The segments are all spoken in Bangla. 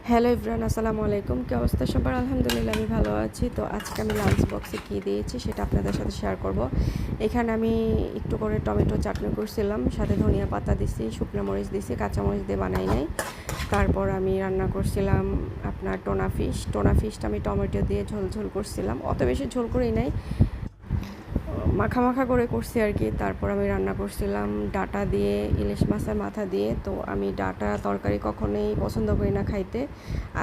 হ্যালো এভরিওয়ান, আসসালামু আলাইকুম। কী অবস্থা সবার? আলহামদুলিল্লাহ আমি ভালো আছি। তো আজকে আমি লাঞ্চ বক্সে কী দিয়েছি সেটা আপনাদের সাথে শেয়ার করব। এখানে আমি একটু করে টমেটো চাটনি করছিলাম, সাথে ধনিয়া পাতা দিছি, শুকনো মরিচ দিছি, কাঁচামরিচ দিয়ে বানাই নাই। তারপর আমি রান্না করছিলাম আপনার টোনা ফিশটা আমি টমেটো দিয়ে ঝোল ঝোল করছিলাম, অত বেশি ঝোল করেই নাই, মাখা মাখা করে করছি আর কি। তারপর আমি রান্না করছিলাম ডাঁটা দিয়ে, ইলিশ মাছের মাথা দিয়ে। তো আমি ডাঁটা তরকারি কখনোই পছন্দ করি না খাইতে,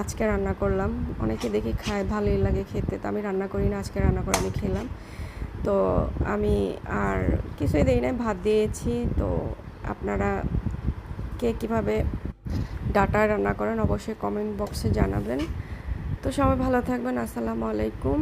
আজকে রান্না করলাম। অনেকে দেখি খায়, ভালোই লাগে খেতে, তো আমি রান্না করি না, আজকে রান্না করে আমি খেলাম। তো আমি আর কিছুই দিই না, ভাত দিয়েছি। তো আপনারা কে কীভাবে ডাঁটা রান্না করেন অবশ্যই কমেন্ট বক্সে জানাবেন। তো সবাই ভালো থাকবেন। আসসালামু আলাইকুম।